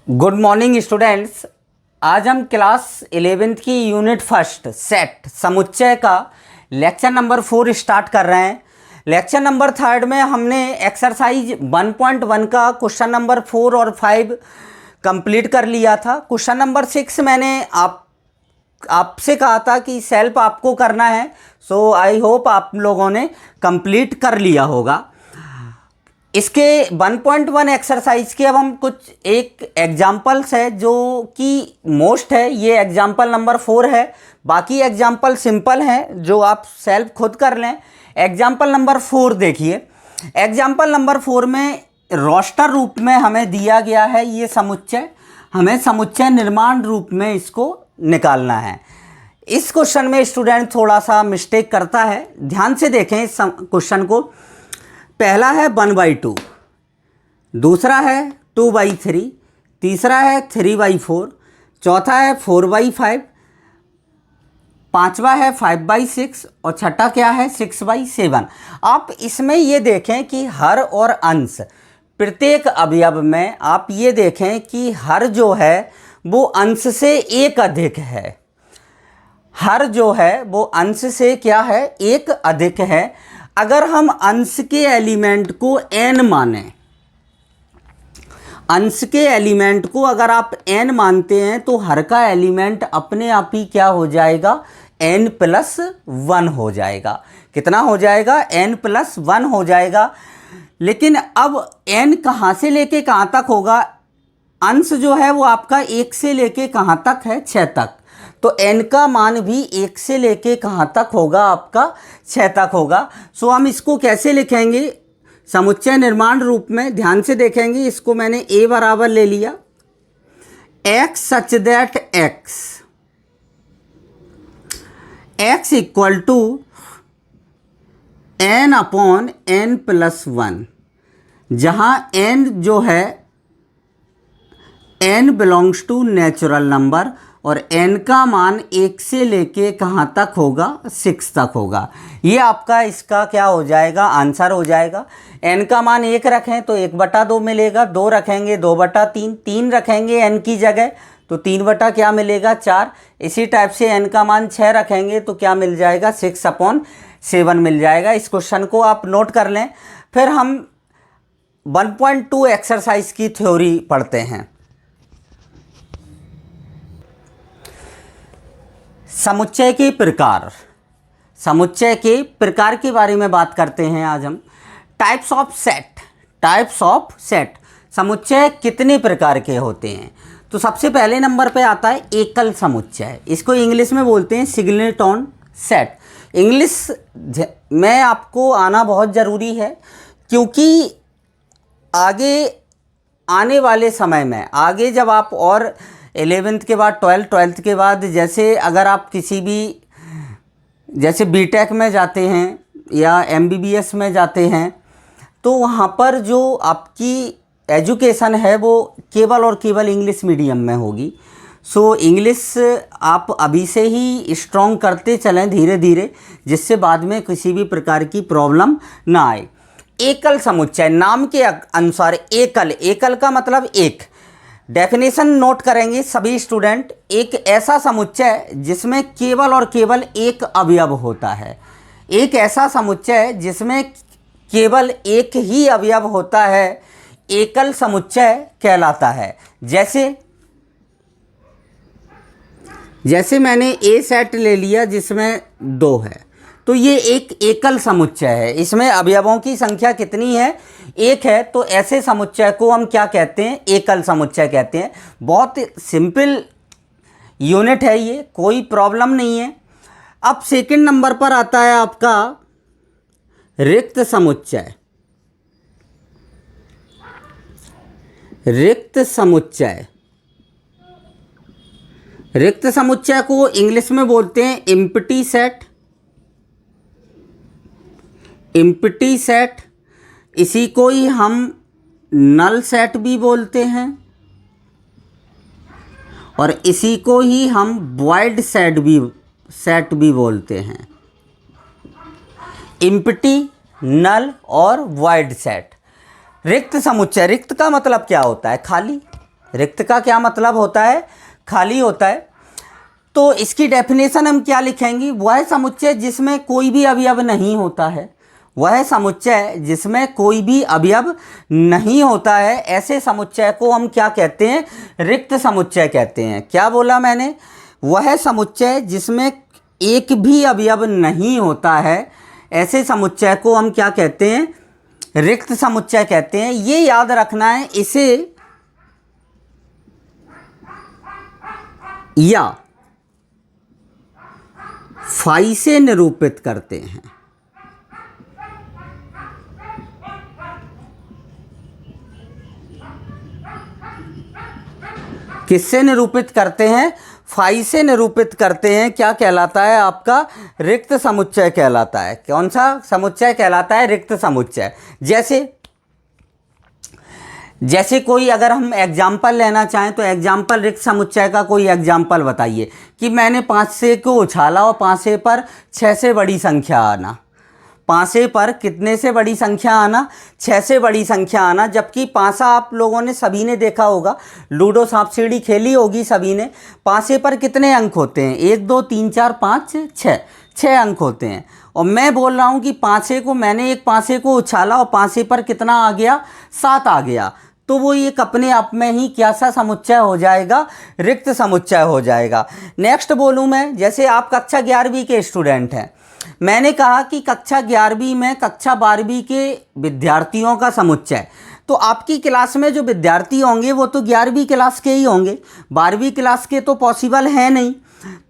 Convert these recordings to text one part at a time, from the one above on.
Good morning students. आज हम class 11th की यूनिट फर्स्ट सेट समुच्चय का लेक्चर नंबर 4 स्टार्ट कर रहे हैं। लेक्चर नंबर 3 में हमने एक्सरसाइज 1.1 का क्वेश्चन नंबर 4 और 5 कंप्लीट कर लिया था। क्वेश्चन नंबर 6 मैंने आपसे कहा था कि सेल्फ आपको करना है, सो आई होप आप लोगों ने कंप्लीट कर लिया होगा। इसके 1.1 एक्सरसाइज के अब हम कुछ एक एग्जाम्पल्स है जो कि मोस्ट है। ये एग्जाम्पल नंबर 4 है, बाकी एग्जाम्पल सिंपल हैं जो आप सेल्फ खुद कर लें। एग्जाम्पल नंबर 4 देखिए। एग्जाम्पल नंबर 4 में रोस्टर रूप में हमें दिया गया है ये समुच्चय। हमें समुच्चय निर्माण रूप में इसको निकालना है। इस क्वेश्चन में स्टूडेंट थोड़ा सा मिस्टेक करता है, ध्यान से देखें इस क्वेश्चन को। पहला है 1/2, दूसरा है 2/3, तीसरा है 3/4, चौथा है 4/5, पांचवा है 5/6 और छठा क्या है 6/7। आप इसमें ये देखें कि हर और अंश प्रत्येक अवयव में आप ये देखें कि हर जो है वो अंश से एक अधिक है। हर जो है वो अंश से क्या है एक अधिक है। अगर हम अंश के एलिमेंट को n माने, अंश के एलिमेंट को अगर आप n मानते हैं तो हर का एलिमेंट अपने आप ही क्या हो जाएगा n+1 हो जाएगा। कितना हो जाएगा n+1 हो जाएगा। लेकिन अब n कहाँ से लेके कहाँ तक होगा? अंश जो है वो आपका 1 से लेके कहाँ तक है 6 तक, तो n का मान भी 1 से लेके कहाँ तक होगा आपका 6 तक होगा। सो हम इसको कैसे लिखेंगे समुच्चय निर्माण रूप में? ध्यान से देखेंगे, इसको मैंने a बराबर ले लिया x such that x equal to n/n+1, जहाँ n जो है n belongs to natural number और n का मान 1 से लेके कहाँ तक होगा 6 तक होगा। ये आपका इसका क्या हो जाएगा आंसर हो जाएगा। n का मान 1 रखें तो 1/2 मिलेगा, 2 रखेंगे 2/3, 3 रखेंगे n की जगह तो 3 क्या मिलेगा 4। इसी टाइप से n का मान 6 रखेंगे तो क्या मिल जाएगा 6/7 मिल जाएगा। इस क्वेश्चन को आप नोट कर लें। फिर हम 1.2 एक्सरसाइज की थ्योरी पढ़ते हैं। समुच्चय के प्रकार, समुच्चय के प्रकार के बारे में बात करते हैं आज हम। Types of set, types of set, समुच्चय कितने प्रकार के होते हैं? तो सबसे पहले नंबर पे आता है एकल समुच्चय। इसको इंग्लिश में बोलते हैं सिंगलेटन सेट। इंग्लिश में आपको आना बहुत ज़रूरी है, क्योंकि आगे आने वाले समय में आगे जब आप और 11th के बाद 12th के बाद जैसे अगर आप किसी भी जैसे बीटेक में जाते हैं या MBBS में जाते हैं तो वहाँ पर जो आपकी एजुकेशन है वो केवल और केवल इंग्लिश मीडियम में होगी। सो इंग्लिश आप अभी से ही स्ट्रॉन्ग करते चलें धीरे धीरे, जिससे बाद में किसी भी प्रकार की प्रॉब्लम ना आए। एकल समुच्चय, नाम के अनुसार एकल, एकल का मतलब एक। डेफिनेशन नोट करेंगे सभी स्टूडेंट। एक ऐसा समुच्चय जिसमें केवल और केवल एक अवयव होता है। एक ऐसा समुच्चय जिसमें केवल एक ही अवयव होता है एकल समुच्चय कहलाता है। जैसे मैंने ए सेट ले लिया जिसमें 2 है, तो ये एक एकल समुच्चय है। इसमें अवयवों की संख्या कितनी है? 1 है। तो ऐसे समुच्चय को हम क्या कहते हैं? एकल समुच्चय कहते हैं। बहुत सिंपल यूनिट है ये, कोई प्रॉब्लम नहीं है। अब सेकंड नंबर पर आता है आपका रिक्त समुच्चय। रिक्त समुच्चय, रिक्त समुच्चय को इंग्लिश में बोलते हैं एम्प्टी सेट। एम्प्टी सेट, इसी को ही हम नल सेट भी बोलते हैं और इसी को ही हम वॉइड सेट भी बोलते हैं। एम्प्टी, नल और वॉइड सेट। रिक्त समुच्चय, रिक्त का मतलब क्या होता है? खाली। रिक्त का क्या मतलब होता है? खाली होता है। तो इसकी डेफिनेशन हम क्या लिखेंगे? वह समुच्चय जिसमें कोई भी अवयव नहीं होता है, वह समुच्चय जिसमें कोई भी अवयव नहीं होता है, ऐसे समुच्चय को हम क्या कहते हैं? रिक्त समुच्चय कहते हैं। क्या बोला मैंने? वह समुच्चय जिसमें एक भी अवयव नहीं होता है, ऐसे समुच्चय को हम क्या कहते हैं? रिक्त समुच्चय कहते हैं। ये याद रखना है। इसे या फाई से निरूपित करते हैं। किससे निरूपित करते हैं? फाई से निरूपित करते हैं। क्या कहलाता है? आपका रिक्त समुच्चय कहलाता है। कौन सा समुच्चय कहलाता है? रिक्त समुच्चय। जैसे कोई, अगर हम एग्जाम्पल लेना चाहें तो एग्जाम्पल रिक्त समुच्चय का कोई एग्जाम्पल बताइए कि मैंने 5 से को उछाला और 5 से पर 6 से बड़ी संख्या आना। 5 से पर कितने से बड़ी संख्या आना? 6 से बड़ी संख्या आना। जबकि पासा आप लोगों ने सभी ने देखा होगा, लूडो सांप सीढ़ी खेली होगी सभी ने। 5 से पर कितने अंक होते हैं? 1 2 3 4 5 6, 6 अंक होते हैं। और मैं बोल रहा हूँ कि 5 से को, मैंने एक 5 से को उछाला और 5 से पर कितना आ गया? 7 आ गया। तो वो एक अपने आप में ही क्या सा समुच्चय हो जाएगा? रिक्त समुच्चय हो जाएगा। नेक्स्ट बोलूँ मैं, जैसे आप कक्षा 11वीं के स्टूडेंट हैं। मैंने कहा कि कक्षा 11वीं में कक्षा 12वीं के विद्यार्थियों का समुच्चय, तो आपकी क्लास में जो विद्यार्थी होंगे वो तो 11वीं क्लास के ही होंगे, 12वीं क्लास के तो पॉसिबल है नहीं।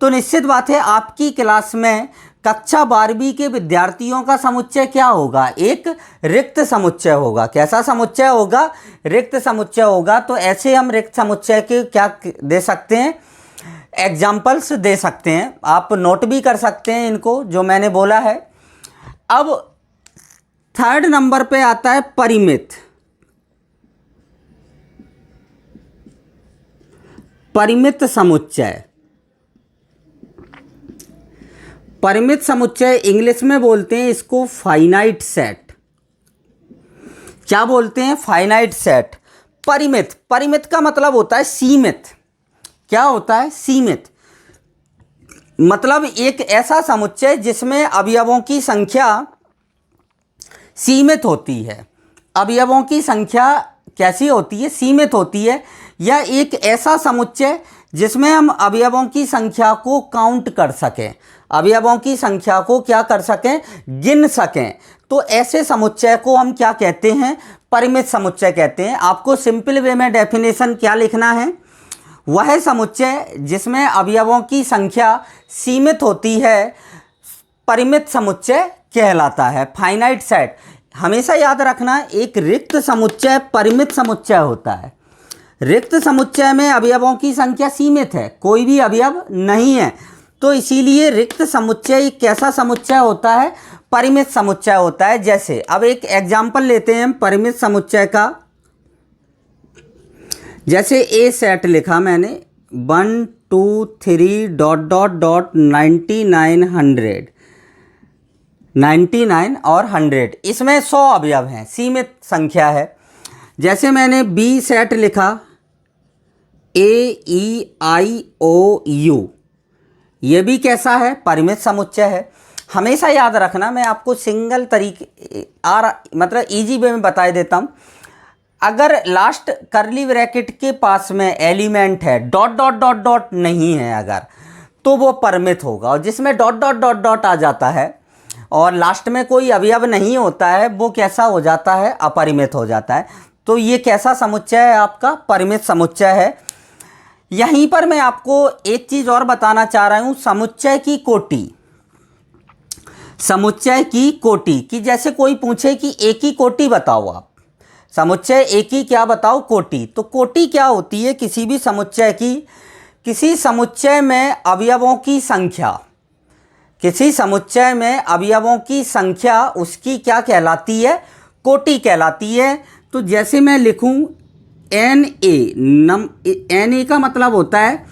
तो निश्चित बात है आपकी क्लास में कक्षा 12वीं के विद्यार्थियों का समुच्चय क्या होगा? एक रिक्त समुच्चय होगा। कैसा समुच्चय होगा? रिक्त समुच्चय होगा। तो ऐसे हम रिक्त समुच्चय के क्या दे सकते हैं? एग्जाम्पल्स दे सकते हैं। आप नोट भी कर सकते हैं इनको, जो मैंने बोला है। अब 3rd नंबर पे आता है परिमित। परिमित समुच्चय। परिमित समुच्चय इंग्लिश में बोलते हैं इसको फाइनाइट सेट। क्या बोलते हैं? Finite set. परिमित, परिमित का मतलब होता है सीमित। क्या होता है? सीमित। मतलब एक ऐसा समुच्चय जिसमें अवयवों की संख्या सीमित होती है। अवयवों की संख्या कैसी होती है? सीमित होती है। या एक ऐसा समुच्चय जिसमें हम अवयवों की संख्या को काउंट कर सकें, अवयवों की संख्या को क्या कर सकें? गिन सकें। तो ऐसे समुच्चय को हम क्या कहते हैं? परिमित समुच्चय कहते हैं। आपको सिंपल वे में डेफिनेशन क्या लिखना है? वह समुच्चय जिसमें अवयवों की संख्या सीमित होती है, परिमित समुच्चय कहलाता है। Finite set. हमेशा याद रखना, एक रिक्त समुच्चय परिमित समुच्चय होता है। रिक्त समुच्चय में अवयवों की संख्या सीमित है, कोई भी अवयव नहीं है। तो इसीलिए रिक्त समुच्चय एक कैसा समुच्चय होता है? परिमित समुच्चय होता है। जैसे अब एक एग्जाम्पल लेते हैं हम परिमित समुच्चय का। जैसे ए सेट लिखा मैंने 1 2 3 ... 99 और 100, इसमें 100 अवयव हैं, सीमित संख्या है। जैसे मैंने बी सेट लिखा AEIOU, ये भी कैसा है? परिमित समुच्चय है। हमेशा याद रखना, मैं आपको सिंगल तरीके मतलब इजी वे में बता देता हूँ। अगर लास्ट कर्ली ब्रैकेट के पास में एलिमेंट है, ... नहीं है अगर, तो वो परिमित होगा। और जिसमें ... आ जाता है और लास्ट में कोई अवयव नहीं होता है, वो कैसा हो जाता है? अपरिमित हो जाता है। तो ये कैसा समुच्चय है? आपका परिमित समुच्चय है। यहीं पर मैं आपको एक चीज़ और बताना चाह रहा हूँ, समुच्चय की कोटि। समुच्चय की कोटि कि जैसे कोई पूछे कि एक ही कोटि बताओ आप, समुच्चय एक ही क्या बताओ? कोटि। तो कोटि क्या होती है? किसी भी समुच्चय की, किसी समुच्चय में अवयवों की संख्या, किसी समुच्चय में अवयवों की संख्या उसकी क्या कहलाती है? कोटि कहलाती है। तो जैसे मैं लिखूं NA का मतलब होता है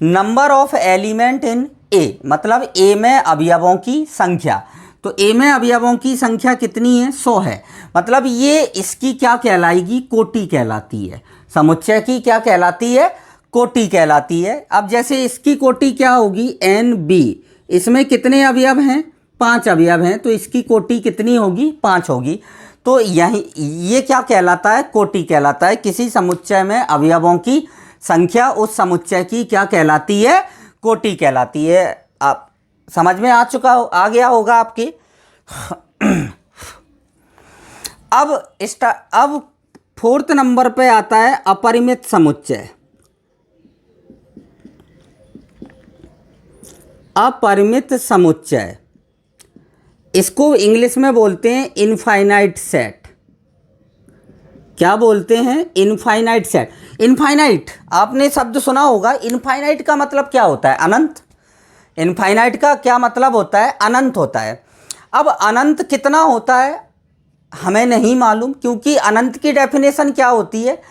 number of element in A, मतलब A में अवयवों की संख्या। तो ए में अवयवों की संख्या कितनी है? 100 है। मतलब ये इसकी क्या कहलाएगी? कोटि कहलाती है। समुच्चय की क्या कहलाती है? कोटि कहलाती है। अब जैसे इसकी कोटि क्या होगी? एन बी, इसमें कितने अवयव हैं? 5 अवयव हैं, तो इसकी कोटि कितनी होगी? 5 होगी। तो यही ये क्या कहलाता है? कोटि कहलाता है। किसी समुच्चय में अवयवों की संख्या उस समुच्चय की क्या कहलाती है? कोटि कहलाती है। आप समझ में आ गया होगा आपके। अब 4th नंबर पे आता है अपरिमित समुच्चय। अपरिमित समुच्चय, इसको इंग्लिश में बोलते हैं इनफाइनाइट सेट। क्या बोलते हैं? Infinite set. इनफाइनाइट आपने शब्द सुना होगा। इनफाइनाइट का मतलब क्या होता है? अनंत। इनफाइनाइट का क्या मतलब होता है? अनंत होता है। अब अनंत कितना होता है हमें नहीं मालूम, क्योंकि अनंत की डेफिनेशन क्या होती है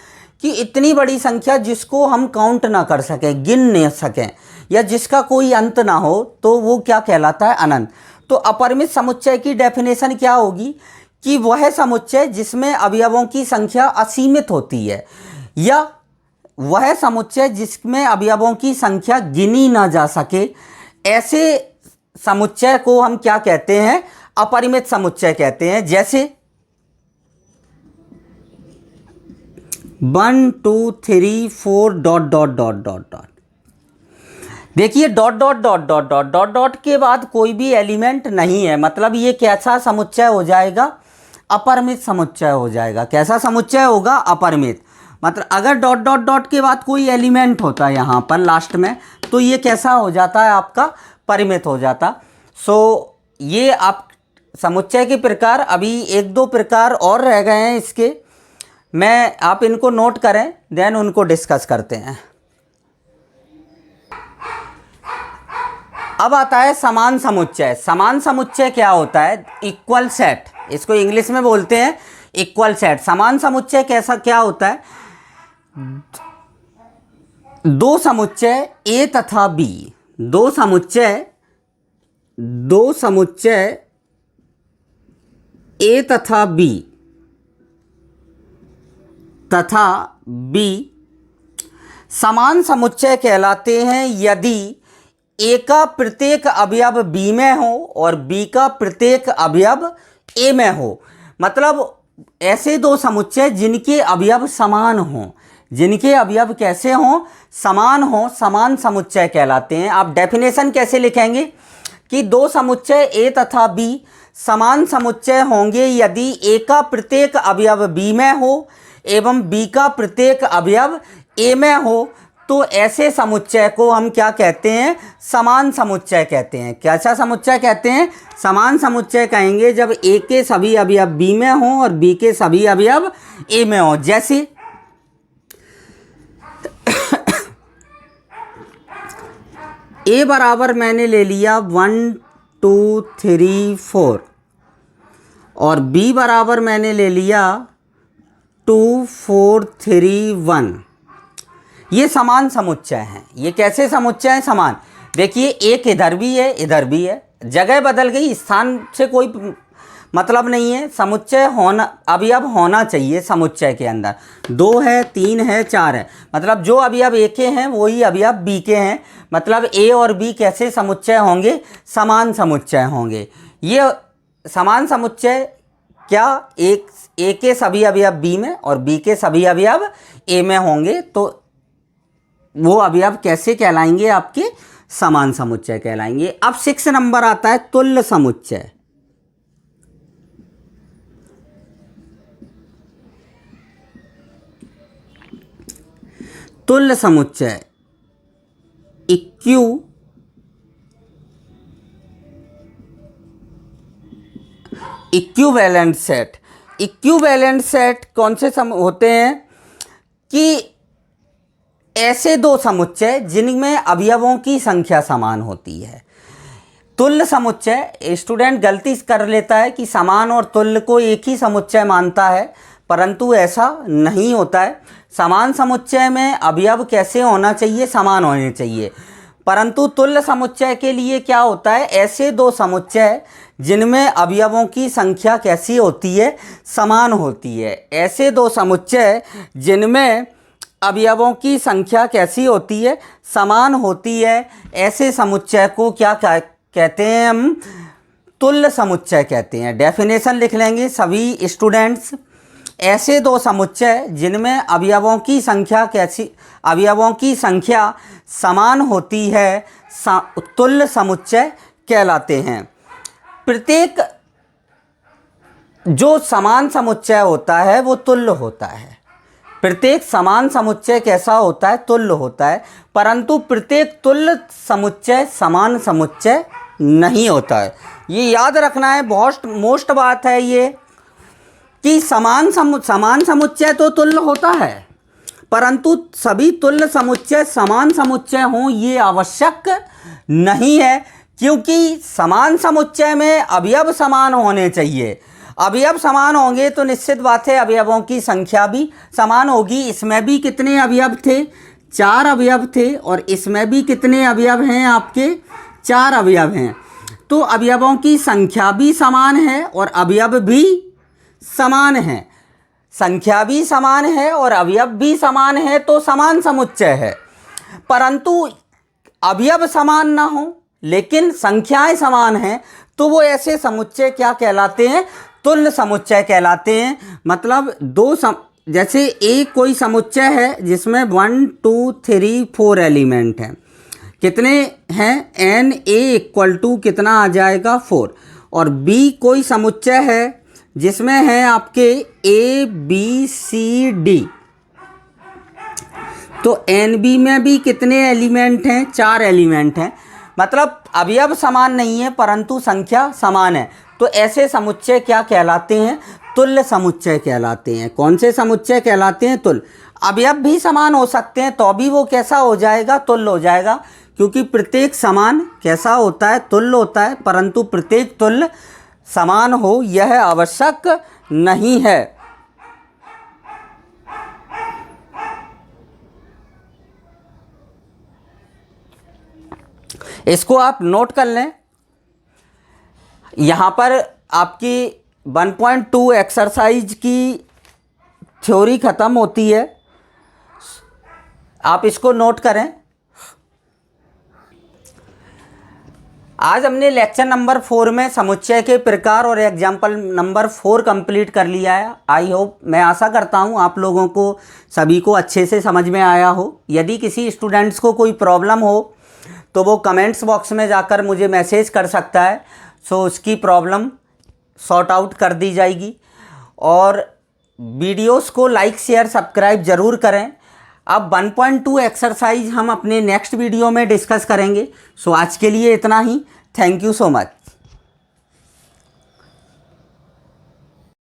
कि इतनी बड़ी संख्या जिसको हम काउंट ना कर सकें, गिन नहीं सकें, या जिसका कोई अंत ना हो, तो वो क्या कहलाता है? अनंत। तो अपरिमित समुच्चय की डेफिनेशन क्या होगी कि वह समुच्चय जिसमें अवयवों की संख्या असीमित होती है, या वह समुच्चय जिसमें अवयवों की संख्या गिनी ना जा सके, ऐसे समुच्चय को हम क्या कहते हैं? अपरिमित समुच्चय कहते हैं। जैसे 1 2 3 4 dot dot dot dot dot. देखिए dot dot dot dot dot dot dot के बाद कोई भी एलिमेंट नहीं है, मतलब ये कैसा समुच्चय हो जाएगा? अपरिमित समुच्चय हो जाएगा। कैसा समुच्चय होगा? अपरिमित। मतलब अगर डॉट डॉट डॉट के बाद कोई एलिमेंट होता है यहाँ पर लास्ट में, तो ये कैसा हो जाता है? आपका परिमित हो जाता। सो ये आप समुच्चय के प्रकार, अभी 1-2 प्रकार और रह गए हैं इसके, आप इनको नोट करें, देन उनको डिस्कस करते हैं। अब आता है समान समुच्चय। समान समुच्चय क्या होता है? इक्वल सेट, इसको इंग्लिश में बोलते हैं इक्वल सेट। समान समुच्चय क्या होता है? दो समुच्चय ए तथा बी, दो समुच्चय ए तथा बी समान समुच्चय कहलाते हैं यदि ए का प्रत्येक अवयव बी में हो और बी का प्रत्येक अवयव ए में हो। मतलब ऐसे दो समुच्चय जिनके अवयव समान हों, जिनके अवयव कैसे हों? समान हों, समान समुच्चय कहलाते हैं। आप डेफिनेशन कैसे लिखेंगे कि दो समुच्चय ए तथा बी समान समुच्चय होंगे यदि ए का प्रत्येक अवयव बी में हो एवं बी का प्रत्येक अवयव ए में हो, तो ऐसे समुच्चय को हम क्या कहते हैं? समान समुच्चय कहते हैं। कैसा समुच्चय कहते हैं? समान समुच्चय कहेंगे जब ए के सभी अवयव बी में हों और बी के सभी अवयव ए में हों। जैसे ए बराबर मैंने ले लिया 1 2 3 4 और बी बराबर मैंने ले लिया 2 4 3 1। ये समान समुच्चय हैं। ये कैसे समुच्चय हैं? समान। देखिए एक इधर भी है, इधर भी है, जगह बदल गई, स्थान से कोई मतलब नहीं है। समुच्चय होना, अवयव होना चाहिए समुच्चय के अंदर। 2 है, 3 है, 4 है, मतलब जो अवयव ए के हैं वही अवयव बी के हैं। मतलब ए और बी कैसे समुच्चय होंगे? समान समुच्चय होंगे। ये समान समुच्चय क्या? एक ए के सभी अवयव बी में और बी के सभी अवयव ए में होंगे, तो वो अवयव कैसे कहलाएंगे? आपके समान समुच्चय कहलाएंगे। अब 6 नंबर आता है तुल्य समुच्चय। तुल्य समुच्चय इक्विवेलेंट सेट। इक्विवेलेंट सेट कौन से होते हैं कि ऐसे दो समुच्चय जिनमें अवयवों की संख्या समान होती है। तुल्य समुच्चय, स्टूडेंट गलती कर लेता है कि समान और तुल्य को एक ही समुच्चय मानता है, परंतु ऐसा नहीं होता है। समान समुच्चय में अवयव कैसे होना चाहिए? समान होने चाहिए। परंतु तुल्य समुच्चय के लिए क्या होता है, ऐसे दो समुच्चय जिनमें अवयवों की संख्या कैसी होती है, समान होती है। ऐसे दो समुच्चय जिनमें अवयवों की संख्या कैसी होती है, समान होती है, ऐसे समुच्चय को क्या कहते हैं, हम तुल्य समुच्चय कहते हैं। डेफिनेशन लिख लेंगे सभी स्टूडेंट्स। ऐसे दो समुच्चय जिनमें अवयवों की संख्या समान होती है, तुल्य समुच्चय कहलाते हैं। प्रत्येक जो समान समुच्चय होता है वो तुल्य होता है। प्रत्येक समान समुच्चय कैसा होता है, तुल्य होता है। परंतु प्रत्येक तुल्य समुच्चय समान समुच्चय नहीं होता है। ये याद रखना है, बहुत मोस्ट बात है ये, कि समान समुच्चय तो तुल्य होता है, परंतु सभी तुल्य समुच्चय समान समुच्चय हों ये आवश्यक नहीं है, क्योंकि समान समुच्चय में अवयव समान होने चाहिए। अवयव समान होंगे तो निश्चित बात है अवयवों की संख्या भी समान होगी। इसमें भी कितने अवयव थे, 4 अवयव थे, और इसमें भी कितने अवयव हैं आपके, 4 अवयव हैं। तो अवयवों की संख्या भी समान है और अवयव भी समान है। संख्या भी समान है और अवयव भी समान है तो समान समुच्चय है। परंतु अवयव समान ना हो लेकिन संख्याएं समान हैं तो वो ऐसे समुच्चय क्या कहलाते हैं, तुल्य समुच्चय कहलाते हैं। मतलब जैसे एक कोई समुच्चय है जिसमें 1 2 3 4 एलिमेंट हैं, कितने हैं, एन ए इक्वल टू कितना आ जाएगा 4। और बी कोई समुच्चय है जिसमें हैं आपके ए बी सी डी, तो एन बी में भी कितने एलिमेंट हैं, 4 एलिमेंट हैं। मतलब अवयव समान नहीं है परंतु संख्या समान है, तो ऐसे समुच्चय क्या कहलाते हैं, तुल्य समुच्चय कहलाते हैं। कौन से समुच्चय कहलाते हैं, तुल्य। अवयव भी समान हो सकते हैं तो भी वो कैसा हो जाएगा, तुल्य हो जाएगा, क्योंकि प्रत्येक समान कैसा होता है, तुल्य होता है, परंतु प्रत्येक तुल्य समान हो यह आवश्यक नहीं है। इसको आप नोट कर लें। यहाँ पर आपकी 1.2 एक्सरसाइज की थ्योरी ख़त्म होती है, आप इसको नोट करें। आज हमने लेक्चर नंबर 4 में समुच्चय के प्रकार और एग्जाम्पल नंबर 4 कंप्लीट कर लिया है। आई होप, मैं आशा करता हूँ आप लोगों को सभी को अच्छे से समझ में आया हो। यदि किसी स्टूडेंट्स को कोई प्रॉब्लम हो तो वो कमेंट्स बॉक्स में जाकर मुझे मैसेज कर सकता है, सो उसकी प्रॉब्लम सॉर्ट आउट कर दी जाएगी। और वीडियोस को लाइक शेयर सब्सक्राइब ज़रूर करें। अब 1.2 एक्सरसाइज हम अपने नेक्स्ट वीडियो में डिस्कस करेंगे। सो आज के लिए इतना ही। Thank you so much.